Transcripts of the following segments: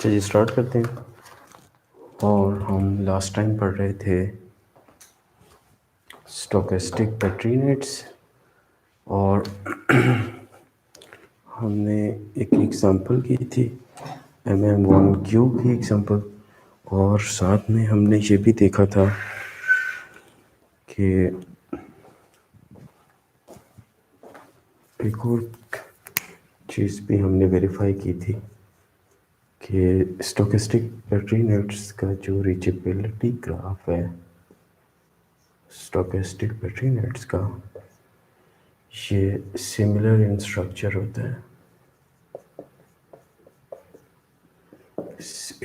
चलिए स्टार्ट करते हैं। और हम लास्ट टाइम पढ़ रहे थे स्टोकेस्टिक पेट्री नेट्स, और हमने एक एग्जांपल की थी MM1Q की एग्जांपल, और साथ में हमने ये भी देखा था कि एक और चीज़ भी हमने वेरीफाई की थी कि स्टोकेस्टिक पेट्री नेट्स का जो रीचेबिलिटी ग्राफ है स्टोकेस्टिक पेट्री नेट्स का, ये सिमिलर इन स्ट्रक्चर होता है।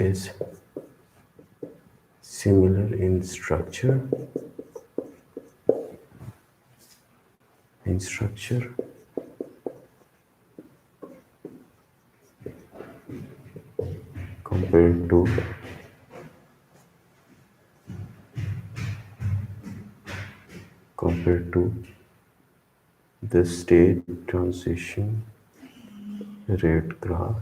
is similar in structure compared to the state transition rate graph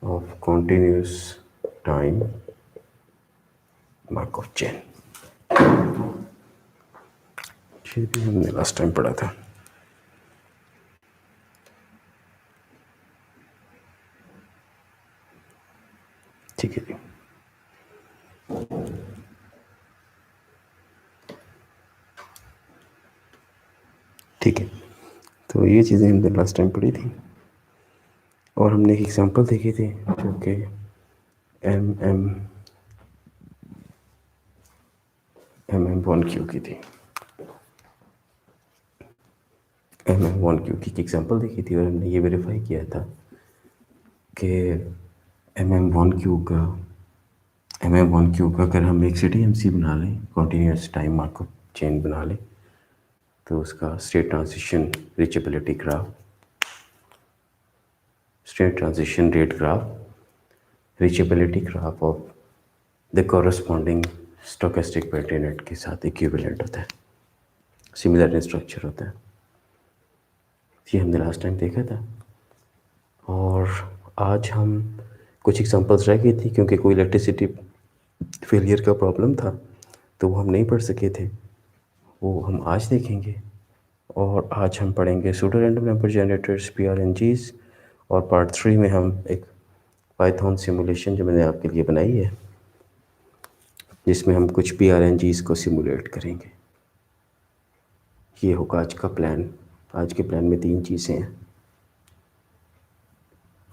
of continuous time Markov chain। ये भी हमने लास्ट टाइम पढ़ा था। ठीक है जी, ठीक है। तो ये चीज़ें हमने लास्ट टाइम पढ़ी थी, और हमने एक एग्जांपल देखी थी जो कि MM1Q की थी। MM1Q की एग्जांपल देखी थी और हमने ये वेरीफाई किया था कि MM1Q का अगर हम एक CTMC बना लें, कॉन्टीन्यूस टाइम मार्कअप चेन बना लें, तो उसका state transition reachability graph, state transition rate graph, reachability graph of the corresponding stochastic petri net के साथ इक्विवेलेंट होता है, सिमिलर इन स्ट्रक्चर होता है। ये हमने लास्ट टाइम देखा था, और आज हम कुछ एग्जांपल्स रह गई थी क्योंकि कोई इलेक्ट्रिसिटी फेलियर का प्रॉब्लम था, तो वो हम नहीं पढ़ सके थे, वो हम आज देखेंगे। और आज हम पढ़ेंगे pseudo random number generators PRNGs, और पार्ट 3 में हम एक पाइथन सिमुलेशन जो मैंने आपके लिए बनाई है, जिसमें हम कुछ PRNGs को सिमुलेट करेंगे। ये होगा आज का प्लान। आज के प्लान में 3 चीज़ें हैं,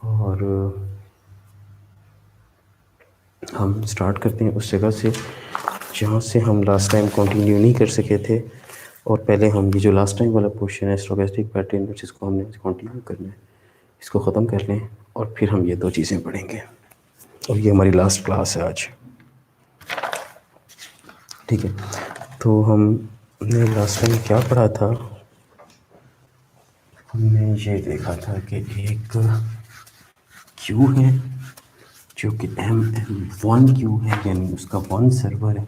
और हम स्टार्ट करते हैं उस जगह से जहाँ से हम लास्ट टाइम कंटिन्यू नहीं कर सके थे। और पहले हम ये जो लास्ट टाइम वाला पोर्शन है स्टोकेस्टिक पैटर्न, जिसको हमने कंटिन्यू करना है, इसको ख़त्म कर लें, और फिर हम ये 2 चीज़ें पढ़ेंगे, और ये हमारी लास्ट क्लास है आज। ठीक है, तो हमने लास्ट टाइम क्या पढ़ा था? हमने ये देखा था कि एक क्यू है जो कि MM1Q है, यानी उसका 1 सर्वर है,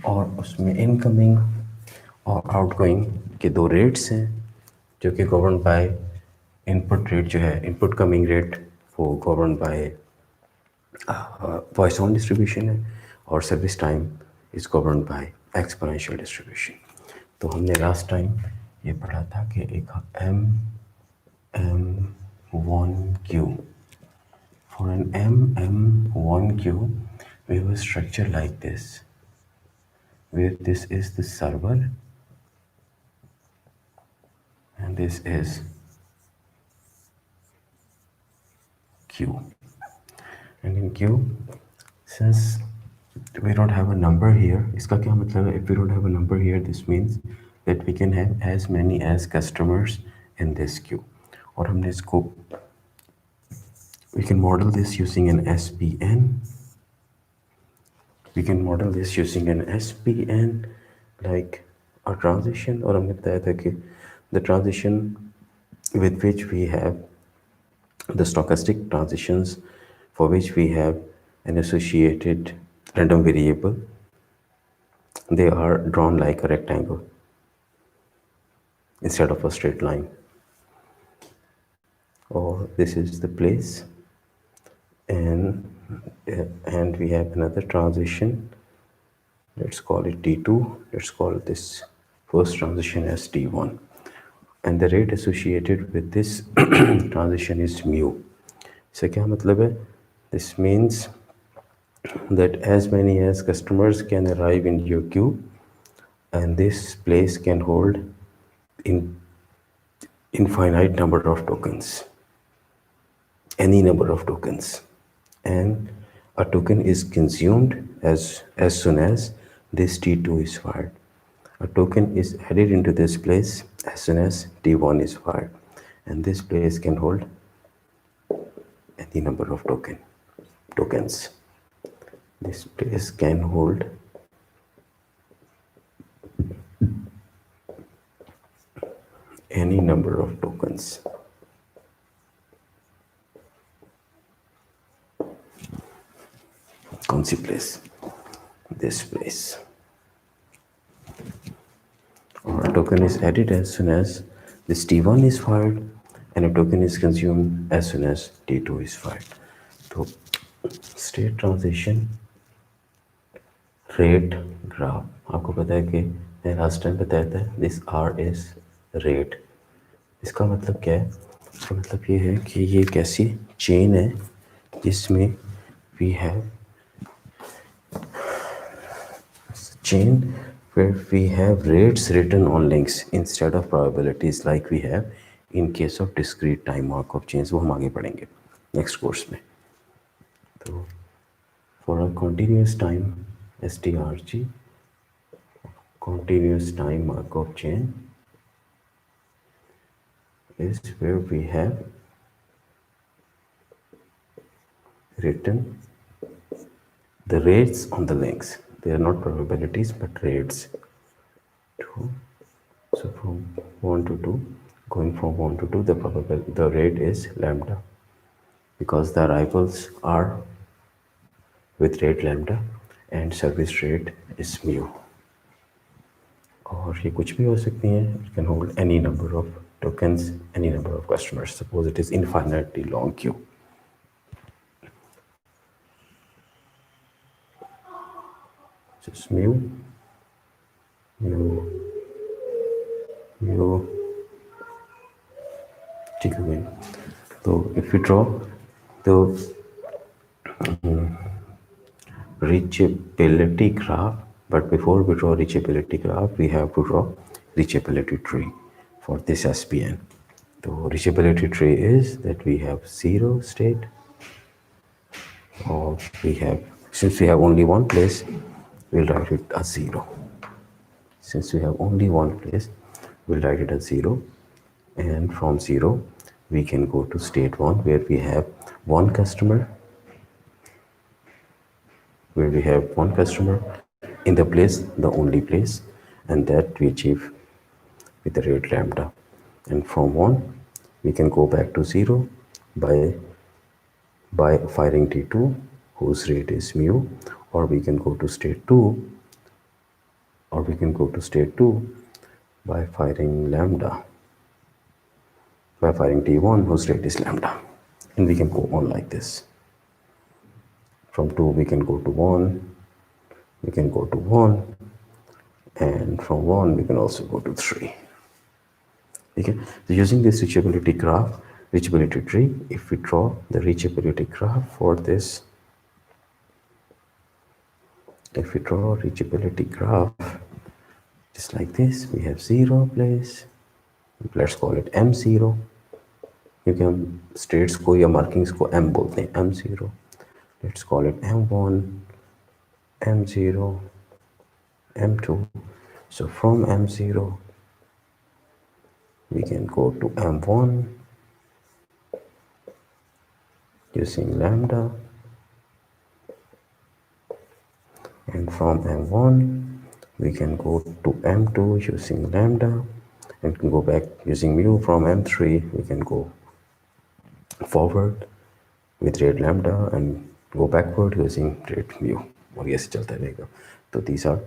और उसमें इनकमिंग और आउटगोइंग के 2 रेट्स हैं जो कि गवर्न बाय इनपुट रेट, जो है इनपुट कमिंग रेट, वो गवर्न बाय पॉइसन डिस्ट्रीब्यूशन है, और service time is govern by exponential distribution. तो हमने लास्ट टाइम ये पढ़ा था कि एक MM1Q, for an MM1Q we have a structure like this, where this is the server and this is Q. And in Q, since we don't have a number here, इसका क्या मतलब है? If we don't have a number here, this means that we can have as many as customers in this queue. और हमने इसको, we can model this using an SPN. We can model this using an SPN like a transition, और हमने बताया था कि the transition with which we have the stochastic transitions for which we have an associated random variable, they are drawn like a rectangle instead of a straight line. or this is the place, and we have another transition. Let's call it T2. Let's call this first transition as T1. And the rate associated with this transition is mu. इससे क्या मतलब है? This means that as many as customers can arrive in your queue, and this place can hold in infinite number of tokens, any number of tokens, and a token is consumed as soon as this T2 is fired. A token is added into this place as soon as T1 is fired, and this place can hold any number of tokens. This place can hold any number of tokens. कौन सी place? This place. Or a token is added as soon as this T1 is fired, and a token is consumed as soon as T2 is fired. So state transition rate graph, आपको पता है कि मैं last time बताया था, this R is rate. इसका मतलब क्या है? इसका मतलब ये है कि ये एक ऐसी चेन है जिसमें we have chain where we have rates written on links instead of probabilities like we have in case of discrete time Markov chains. वो हम आगे पढ़ेंगे नेक्स्ट कोर्स में. तो for a continuous time STRG, continuous time Markov chain is where we have written the rates on the links. They are not probabilities but rates. So from 1 to 2, going from 1 to 2, the rate is lambda, because the arrivals are with rate lambda and service rate is mu. और ये कुछ भी हो सकती है. It can hold any number of tokens, any number of customers. Suppose it is infinitely long queue. Just mu, ठीक है. तो if we draw the reachability graph, but before we draw reachability graph, we have to draw reachability tree for this SPN. So reachability tree is that we have zero state, or we have, since we have only one place, we'll write it as 0. Since we have only one place, we'll write it as 0, and from 0 we can go to state 1 where we have one customer, in the place, the only place, and that we achieve with the rate lambda. And from 1 we can go back to 0 by firing T2 whose rate is mu, or we can go to state 2 by firing lambda, by firing T1 whose rate is lambda, and we can go on like this. From 2 we can go to 1, and from 1 we can also go to 3. Okay, so using this reachability graph, reachability tree, if we draw the reachability graph for this, if we draw reachability graph just like this, we have 0 place, let's call it M0. You can states को या markings को M बोलते हैं, M0. Let's call it M1, M0, M2. So from M0 we can go to M1 using lambda, and from M1 we can go to M2 using lambda, and can go back using mu. From M3 we can go forward with rate lambda and go backward using rate mu, और ये ऐसे चलता रहेगा. तो these are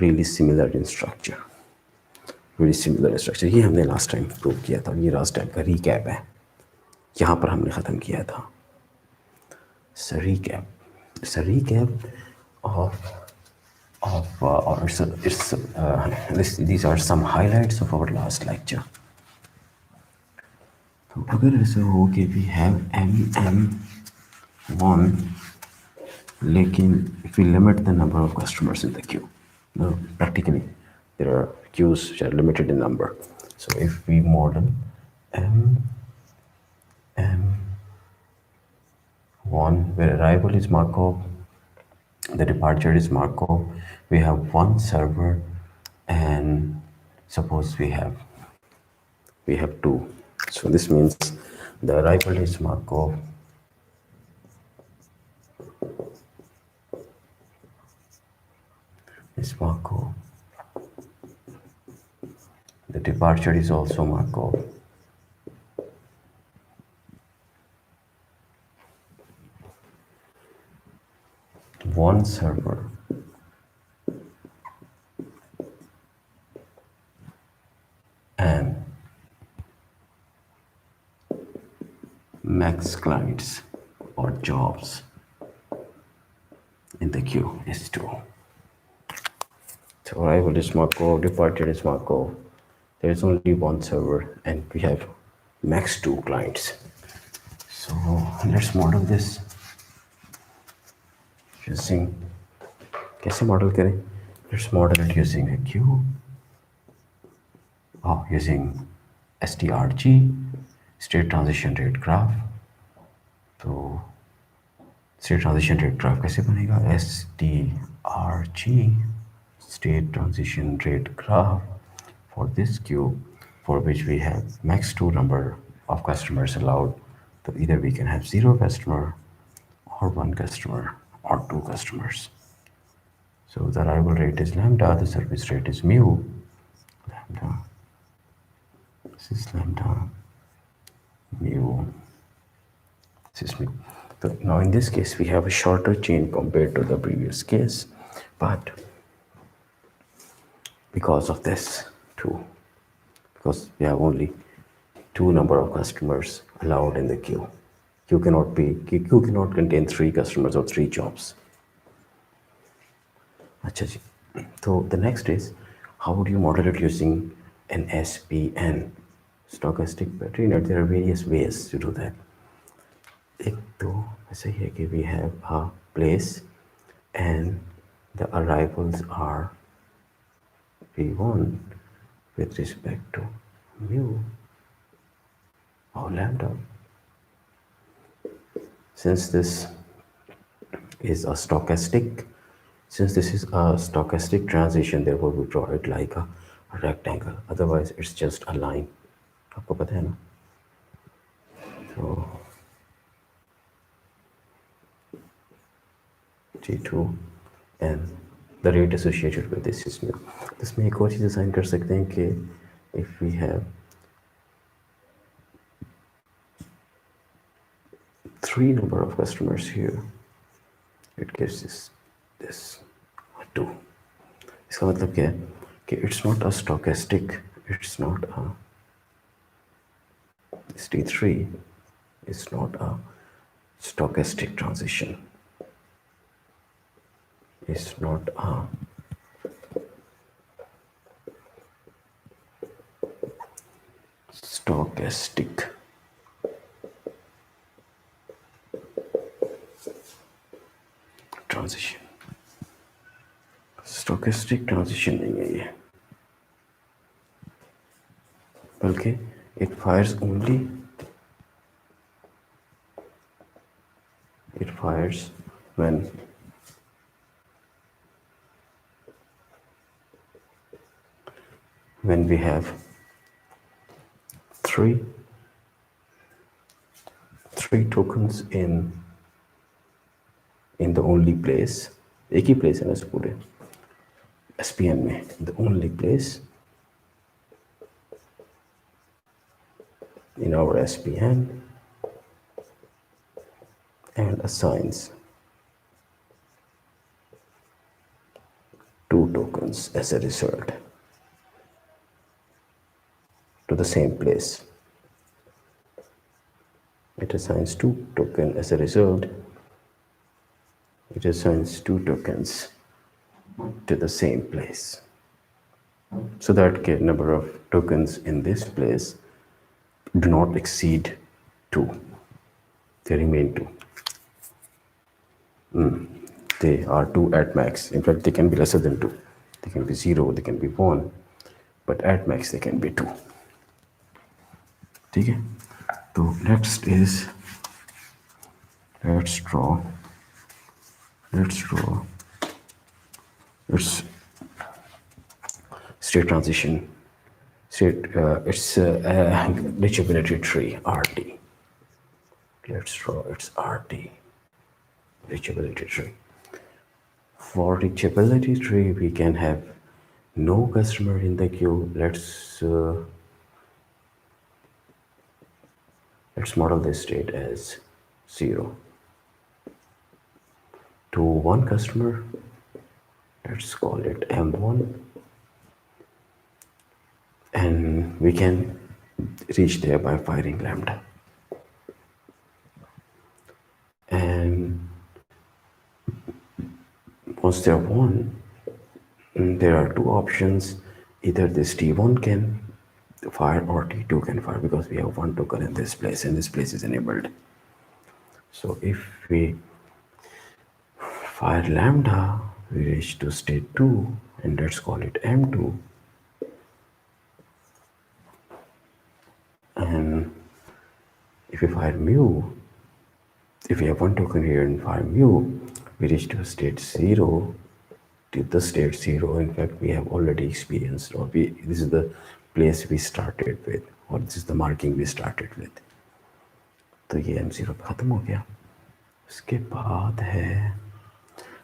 really similar in structure. ये हमने last time prove किया था. ये लास्ट टाइम का रिकैप है. यहाँ पर हमने ख़त्म किया था. It's a recap. It's a recap or these are some highlights of our last lecture. तो अगर ऐसा हो कि we have M1, लेकिन if we limit the number of customers in the queue, no, practically there are queues which are limited in number. So if we model M1 where arrival is Markov, the departure is Markov, we have one server, and suppose we have two. So this means the arrival is Markov, the departure is also Markov. One server and max clients or jobs in the queue is 2. So arrival is Markov, departure is Markov. There is only one server and we have max 2 clients. So let's model this using, कैसे model करें? Let's model it using a queue. Using STRG, state transition rate graph. तो state transition rate graph कैसे बनेगा? STRG, state transition rate graph for this queue, for which we have max 2 number of customers allowed. So either we can have 0 customer or 1 customer or 2 customers. So the arrival rate is lambda, the service rate is mu, lambda, this is lambda, mu, this is mu. So now in this case, we have a shorter chain compared to the previous case, but because of this too, because we have only 2 number of customers allowed in the queue. Queue cannot contain 3 customers or 3 jobs. अच्छा जी. So the next is, how would you model it using an SPN, stochastic Petri net? There are various ways to do that. एक तो ऐसा ही है कि we have a place and the arrivals are V1 with respect to mu or lambda. Since this is a stochastic transition, therefore we draw it like a rectangle. Otherwise, it's just a line. आपको पता है ना? So G2 and the rate associated with this is mu. इसमें एक और चीज़ assign कर सकते हैं कि if we have 3 number of customers here, it gives this 2. इसका मतलब क्या है कि it's not a stochastic, it's not a this T3 is not a stochastic transition. It's not a stochastic transition. Stochastic transition नहीं है ये, बल्कि it fires when we have three tokens in the only place. एक ही place है ना इस पूरे SPN में, the only place in our SPN, and assigns 2 tokens as a result to the same place. it assigns 2 tokens. As a result, it assigns 2 tokens to the same place. So that the number of tokens in this place do not exceed 2. They remain 2. They are 2 at max. In fact, they can be lesser than 2. They can be 0, they can be 1, but at max they can be 2. Okay? So next is, let's draw its state transition, its reachability tree, RT. Let's draw its RT, reachability tree. For reachability tree, we can have no customer in the queue. Let's model this state as 0. To 1 customer, let's call it M1, and we can reach there by firing lambda. And once they're 1, there are 2 options. Either this T1 can fire or T2 can fire, because we have 1 token in this place and this place is enabled. So if we fire lambda, we reach to state 2, and let's call it M2. And if we fire mu, if we have 1 token here and fire mu, we reach to state 0, to the state 0. In fact, we have already experienced, or this is the place we started with, or this is the marking we started with. तो ये M0 पे खत्म हो गया. उसके बाद है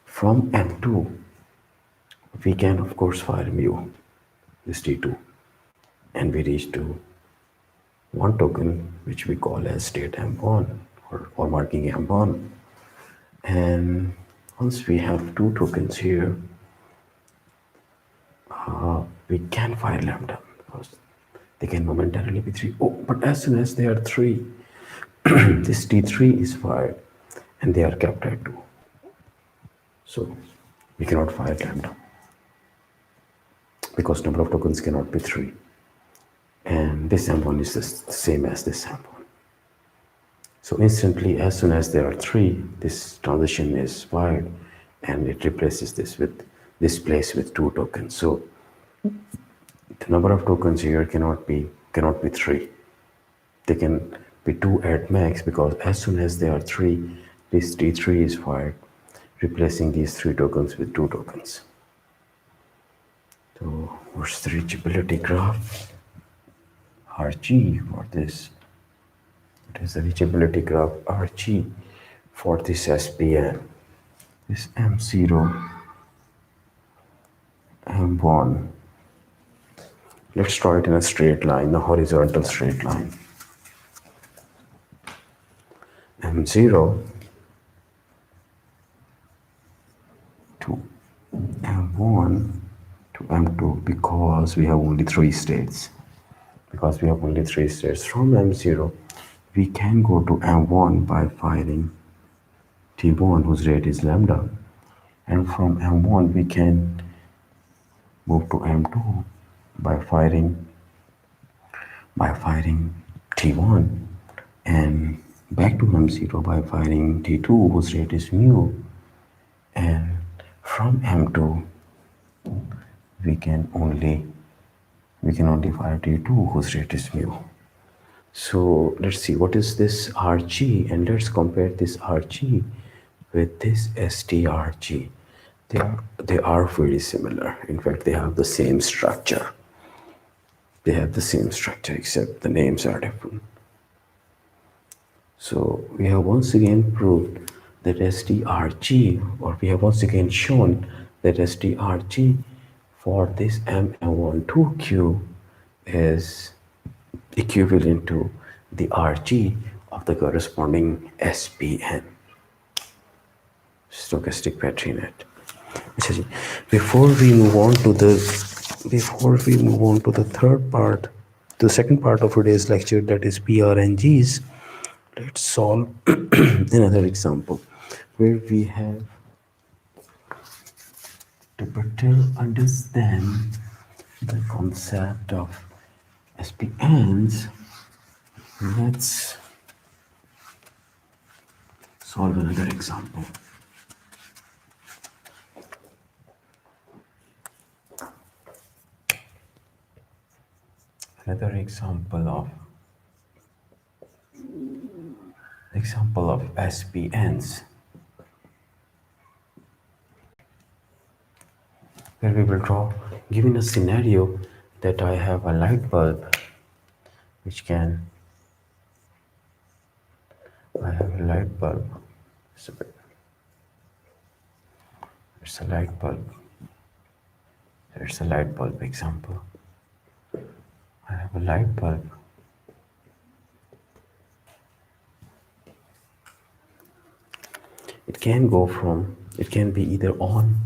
from M2, we can of course fire mu, this T2, and we reach to 1 token which we call as state M1, or marking M1. And once we have 2 tokens here, we can fire lambda, because they can momentarily be 3. Oh, but as soon as they are 3, this T3 is fired and they are kept at 2. So we cannot fire lambda, because number of tokens cannot be 3. And this M1 is the same as this M1. So instantly, as soon as there are 3, this transition is fired and it replaces this place with 2 tokens. So the number of tokens here cannot be 3. They can be 2 at max, because as soon as there are 3, this T3 is fired, replacing these 3 tokens with 2 tokens. So what's the reachability graph? RG for this. It is the reachability graph RG for this SPN. This M0, M1. Let's draw it in a straight line, a horizontal straight line. M0 to M1 to M2, because we have only 3 states. From M0, we can go to M1 by firing T1, whose rate is lambda. And from M1, we can move to M2 by firing T1, and back to M0 by firing T2, whose rate is mu. And from M2, we can only fire T2, whose rate is mu. So let's see, what is this RG, and let's compare this RG with this STRG. They are very similar. In fact, they have the same structure. Except the names are different. So we have once again proved that STRG, or we have once again shown that STRG for this M1-2Q is equivalent to the RG of the corresponding SPN, stochastic Petri net. Before we move on to the third part, the second part of today's lecture, that is PRNGs, Let's solve another example where we have to better understand the concept of SPNs. Let's solve another example. Another example of SPNs, where we will draw, given a scenario that I have a light bulb which can, I have a light bulb, so it's a light bulb, it's a light bulb example. I have a light bulb. It can be either on,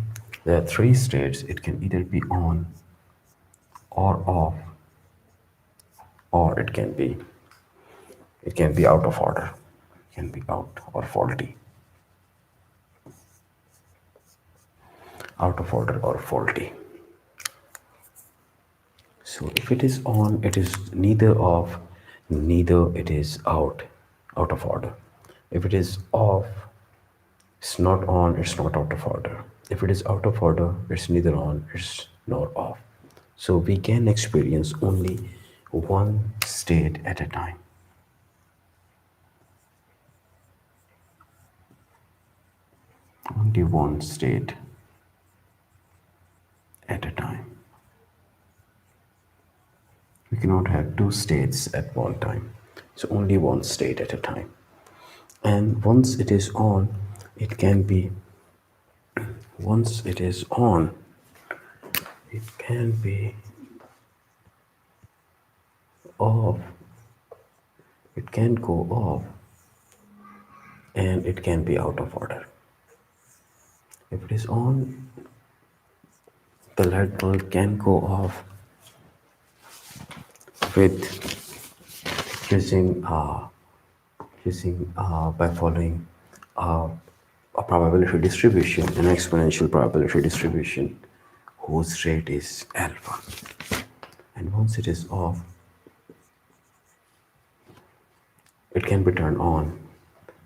there are three states, it can either be on or off, or it can be out of order, it can be out or faulty, out of order or faulty. So if it is on, it is neither off, neither it is out of order. If it is off, it's not on, it's not out of order. If it is out of order, it's neither on, it's nor off. So we can experience only one state at a time. Only one state at a time. We cannot have two states at one time. So only one state at a time. And once it is on, it can be, once it is on, it can be off, it can go off, and it can be out of order. If it is on, the light bulb can go off with using by following a probability distribution, an exponential probability distribution whose rate is alpha. And once it is off, it can be turned on,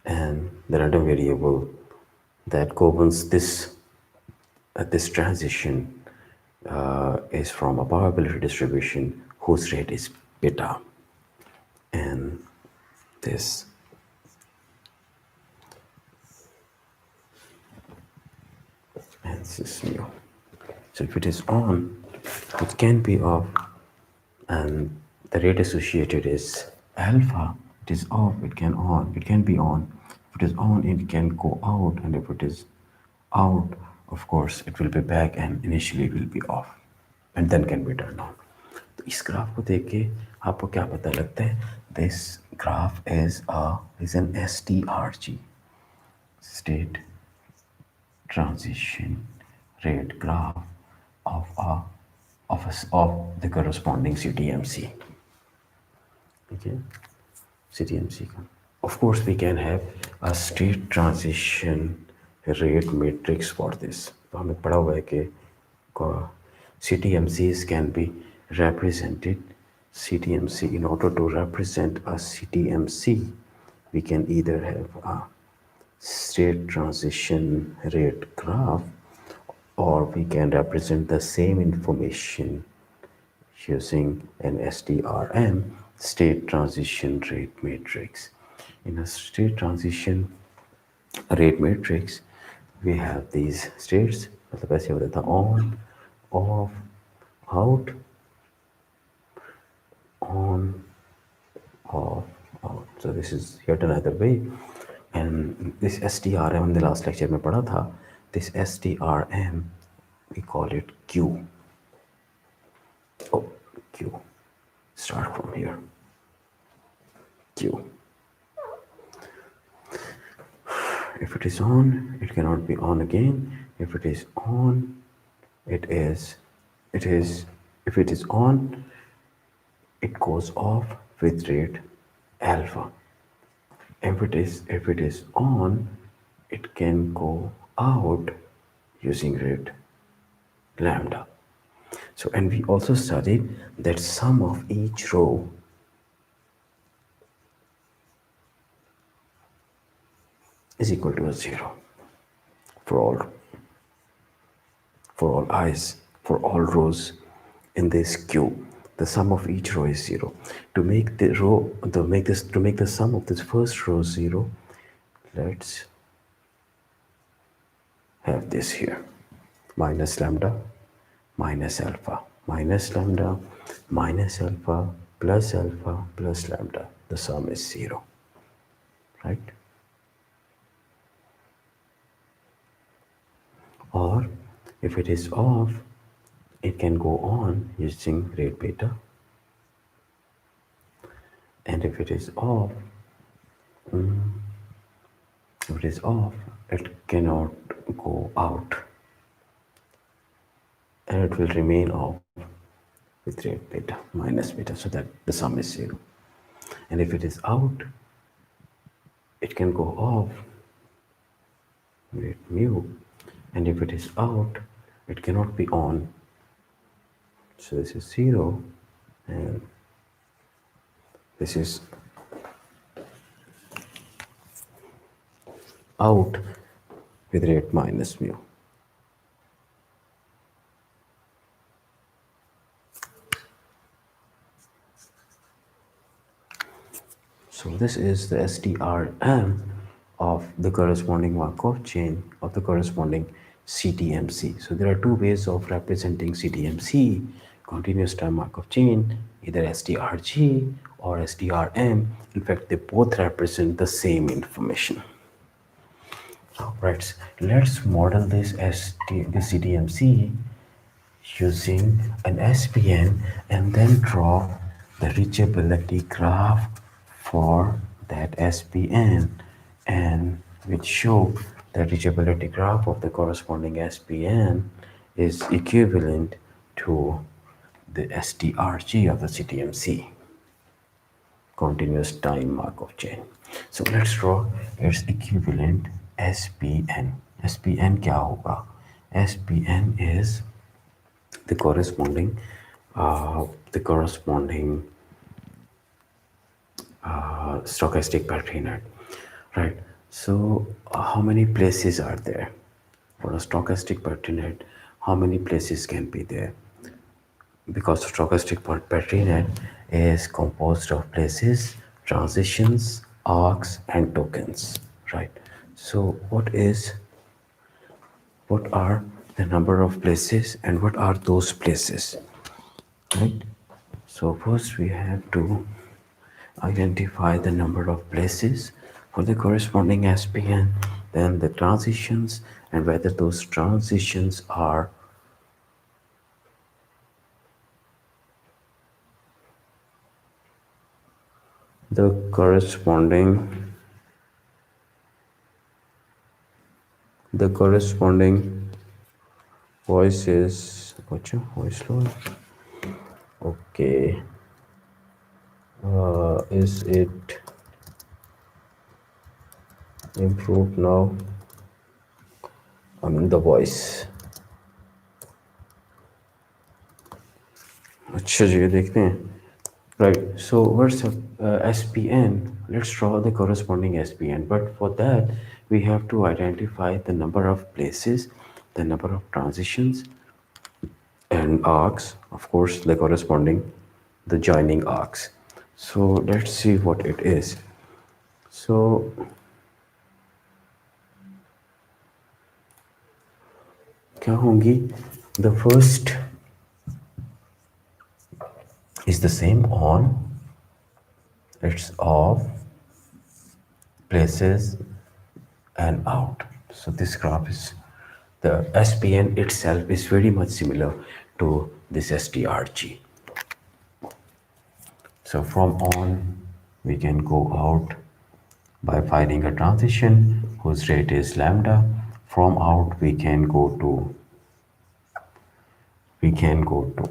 and the random variable that governs this transition is from a probability distribution whose rate is beta, and this is mu. So if it is on, it can be off, and the rate associated is alpha. It is off, it can be on. If it is on, it can go out, and if it is out, of course, it will be back, and initially it will be off, and then can be turned on. तो इस graph को देख के आपको क्या पता लगता है? This graph is an STRG, state transition rate graph of the corresponding CTMC. Okay, CTMC. Of course, we can have a state transition rate matrix for this. तो हमें पढ़ा हुआ है कि CTMCs can be represented. CTMC, in order to represent a CTMC, we can either have a state transition rate graph, or we can represent the same information using an STRM, state transition rate matrix. In a state transition rate matrix, we have these states, मतलब ऐसे होता था on, off, out, on, off, out. So this is yet another way. And this STRM in the last lecture में पढ़ा था, this STRM, we call it Q. Oh, Q. Start from here. Q. If it is on, it cannot be on again. If it is on, if it is on, it goes off with rate alpha. if it is on, it can go out using rate lambda. So, and we also studied that sum of each row is equal to a zero for all i's, for all rows in this queue. The sum of each row is zero. To make the row, to make the sum of this first row zero, let's have this here: minus lambda, minus alpha, minus lambda, minus alpha, plus lambda. The sum is zero, right? Or if it is off, it can go on using rate beta. And if it is off, it cannot go out, and it will remain off with rate beta minus beta, so that the sum is zero. And if it is out, it can go off rate mu, and if it is out, it cannot be on. So this is zero, and this is out with rate minus mu. So this is the STRM of the corresponding Markov chain of the corresponding CTMC. So there are two ways of representing CTMC, continuous time Markov chain, either STRG or STRM. In fact, they both represent the same information. Right, let's model this the CTMC using an SPN and then draw the reachability graph for that SPN, and which show the reachability graph of the corresponding SPN is equivalent to the STRG of the CTMC, continuous time Markov chain. So let's draw its equivalent SPN. SPN क्या होगा? SPN is the corresponding stochastic Petri net, right? So how many places are there for a stochastic Petri net? How many places can be there? Because stochastic Petri net is composed of places, transitions, arcs, and tokens, right? So what are the number of places and what are those places, right? So first we have to identify the number of places for the corresponding SPN, then the transitions, and whether those transitions are the corresponding voices. Gotcha, voice load. Okay. Is it improved now? I mean the voice. अच्छा जी, देखते हैं. Right, so what's SPN? Let's draw the corresponding SPN, but for that we have to identify the number of places, the number of transitions, and arcs, of course, the corresponding, the joining arcs. So let's see what it is. So क्या होंगी? The first is the same on, it's off, places, and out. So this graph is, the SPN itself is very much similar to this STRG. So from on, we can go out by finding a transition whose rate is lambda. From out, we can go to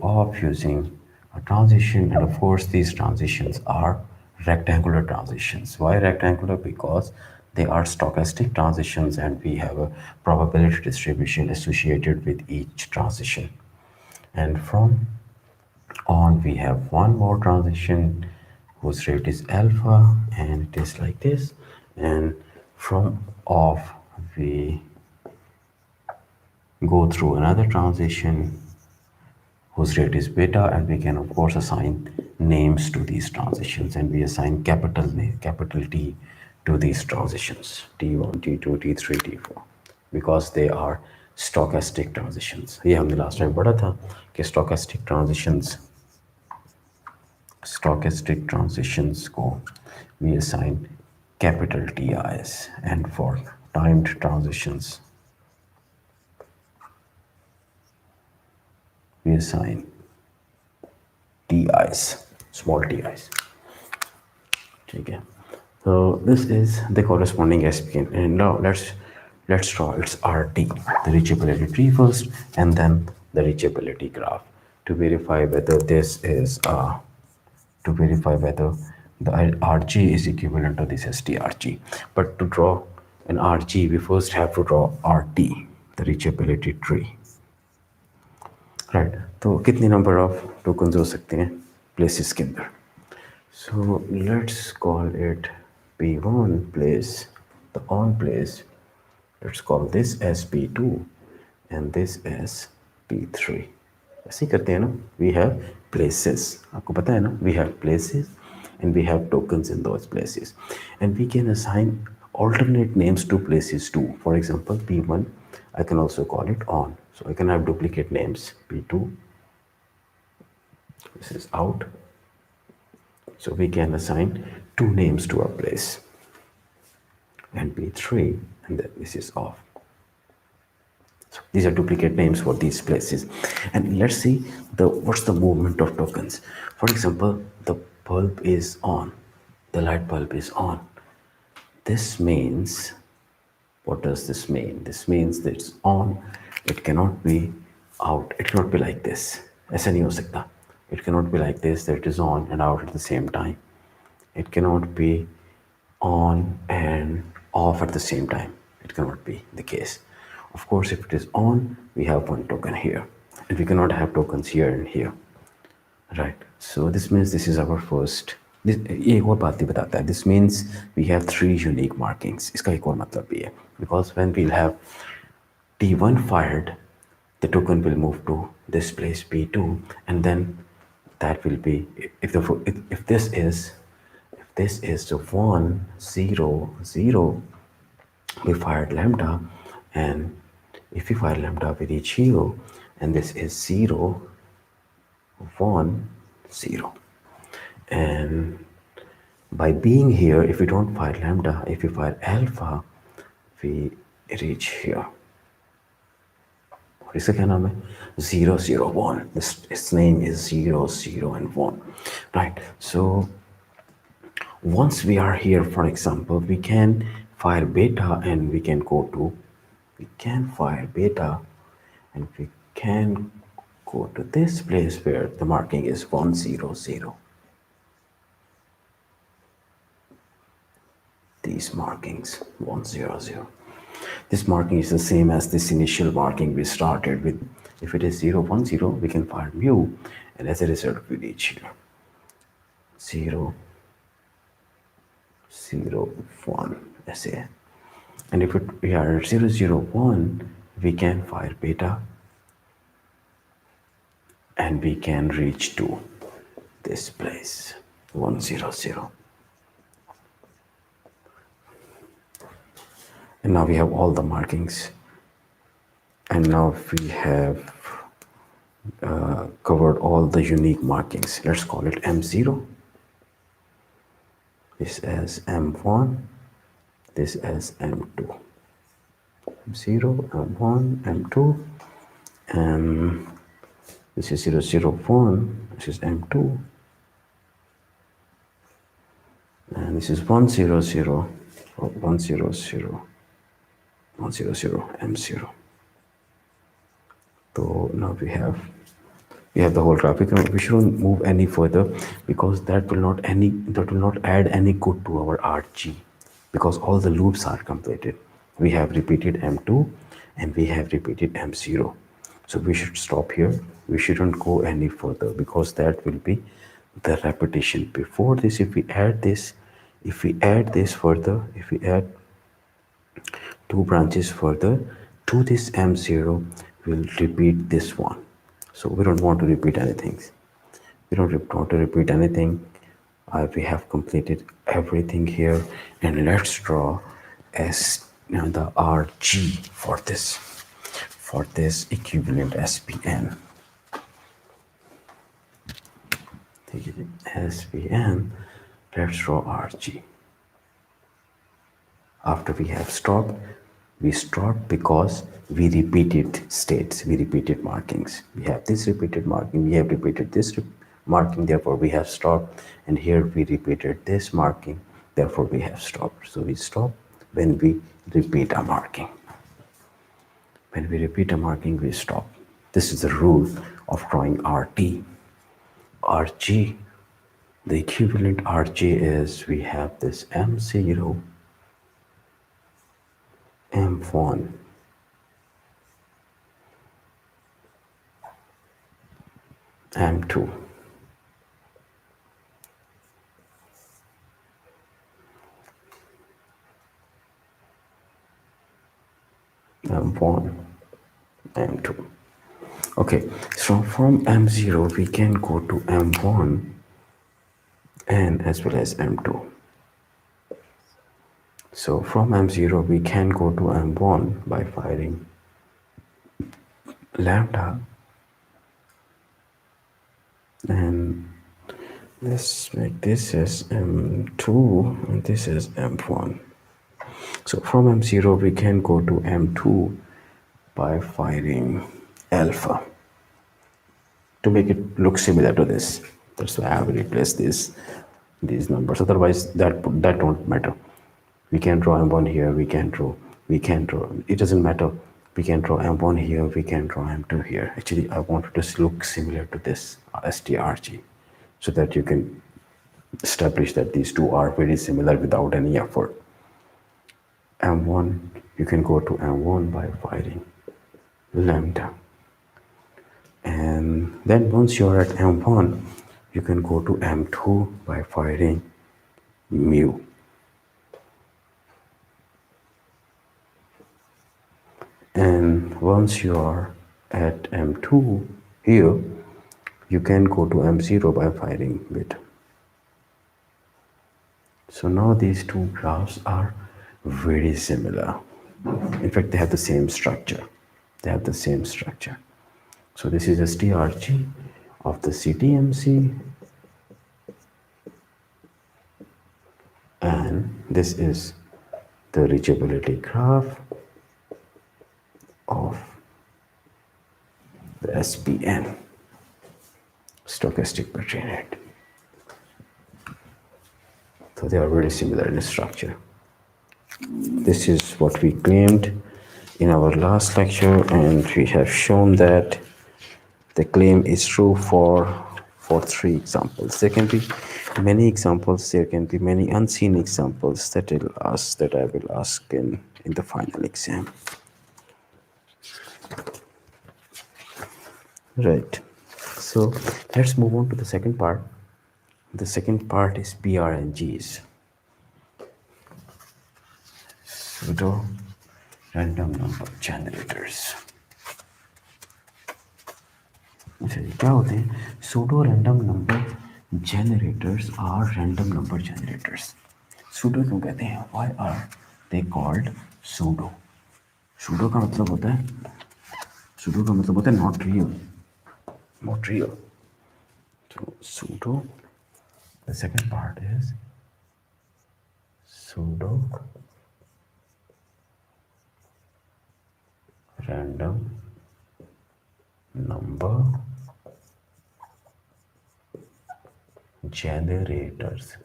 off using a transition, and of course these transitions are rectangular transitions. Why rectangular? Because they are stochastic transitions and we have a probability distribution associated with each transition. And from on we have one more transition whose rate is alpha and it is like this, and from off we go through another transition whose rate is beta, and we can of course assign names to these transitions, and we assign capital T to these transitions, T1, T2, T3, T4, because they are stochastic transitions. ये हमने last time पढ़ा था कि stochastic transitions को we assign capital TIs, and for timed transitions we assign TIs, small TIs. Okay. So this is the corresponding SPN, and now let's draw its RT, the reachability tree first, and then the reachability graph to verify whether this is to verify whether the RG is equivalent to this STRG. But to draw an RG, we first have to draw RT, the reachability tree. Right. तो कितने number of tokens हो सकते हैं places के अंदर? So let's call it P1 place, the on place. Let's call this as P2 and this as P3. ऐसे ही करते हैं ना? We have places. आपको पता है ना? We have places and we have tokens in those places, and we can assign alternate names to places too. For example, P1, I can also call it on. So I can have duplicate names. P2, this is out. So we can assign two names to our place, and P3, and then this is off. So these are duplicate names for these places. And let's see what's the movement of tokens. For example, the bulb is on, the light bulb is on. This means, what does this mean? This means that it's on, it cannot be out, it cannot be like this. ऐसा नहीं हो सकता. It cannot be like this, that it is on and out at the same time. It cannot be on and off at the same time. It cannot be the case. Of course, if it is on, we have one token here, and we cannot have tokens here and here, right? So this means this is our first. ये एक और बात भी बताता है. This means we have three unique markings. इसका एक और मतलब भी है, because when we'll have T1 fired, the token will move to this place P2, and then that will be, if this is the 1 0 0, we fired lambda, and if we fire lambda with each hero, and this is 0 1 0, and by being here, if we don't fire lambda, if we fire alpha, we reach here. इसका क्या नाम है? 0 0 1. Its name is 0 0 and 1, right? So once we are here, for example, we can fire beta and we can go to, we can fire beta and we can go to this place where the marking is 1 0 0. These markings 1 0 0. This marking is the same as this initial marking we started with. If it is 0 1 0, we can fire mu, and as a result we reach here 0 0 1 ऐसे. And if we are 0 0 1, we can fire beta and we can reach to this place 1 0 0. And now we have all the markings, and now we have covered all the unique markings. Let's call it M0, this as M1, this as M2. M0, M1, M2, and this is 0 0 1, this is M2, and this is 1 0 0, or 1 0 0, 1 0 0, M0. So now we have We have the whole graphic, and we shouldn't move any further because that will not add any good to our RG, because all the loops are completed. We have repeated M2 and we have repeated M0. So we should stop here. We shouldn't go any further because that will be the repetition. Before this, if we add this, further, if we add two branches further to this M0, we'll repeat this one. So we don't want to repeat anything. We don't want to repeat anything. We have completed everything here, and let's draw as the RG for this equivalent SPN. SPN, let's draw RG. After we have stopped, we stopped because we repeated states, we repeated markings. We have this repeated marking, we have repeated this marking, therefore we have stopped. And here we repeated this marking, therefore we have stopped. So we stop when we repeat a marking. When we repeat a marking, we stop. This is the rule of drawing RT. RG, the equivalent RG is, we have this M0, M1, M2, M1, M2. Okay, so from M0 we can go to M1 and as well as M2. So from M0 we can go to M1 by firing lambda, and let's make this as M2 and this is M1. So from M0 we can go to M2 by firing alpha to make it look similar to this. That's why I have replaced these numbers. Otherwise that don't matter. We can draw M1 here, we can draw, it doesn't matter. We can draw M1 here, we can draw M2 here. Actually, I want it to look similar to this STRG so that you can establish that these two are very similar without any effort. M1, you can go to M1 by firing lambda. And then once you're at M1, you can go to M2 by firing mu. And once you are at M2 here, you can go to M0 by firing beta. So now these two graphs are very similar. In fact, they have the same structure. So this is STRG of the CTMC, and this is the reachability graph of the SPN, stochastic Petri net. So they are very similar in structure. This is what we claimed in our last lecture, and we have shown that the claim is true for 3 examples. There can be many examples, there can be many unseen examples that I will ask in the final exam. Right. So let's move on to the second part. The second part is PRNGs. Pseudo random number generators. अच्छा ये क्या होते हैं? Pseudo random number generators are random number generators. Pseudo क्यों कहते हैं? Why are they called pseudo? Pseudo का मतलब होता है not real. Not real. So pseudo, the second part is pseudo random number generators.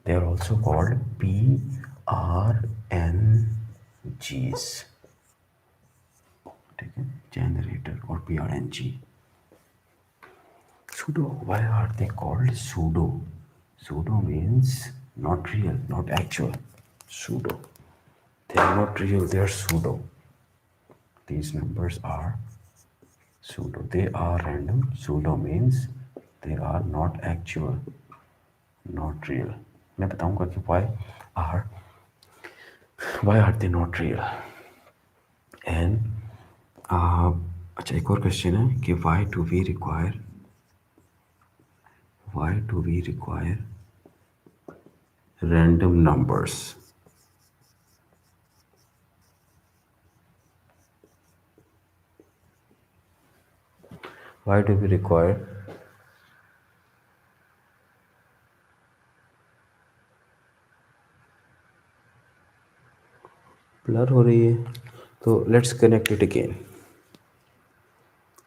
They are also called PRNGs. generator or PRNG. Pseudo, why are they called pseudo? Pseudo means not real, not actual. Pseudo. They are not real, they are pseudo. These numbers are pseudo. They are random. Pseudo means they are not actual, not real. मैं बताऊंगा कि are why are they not real? And अच्छा एक और question है कि why do we require random numbers? Why do we require blur हो रही है तो let's connect it again.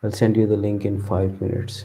I'll send you the link in 5 minutes.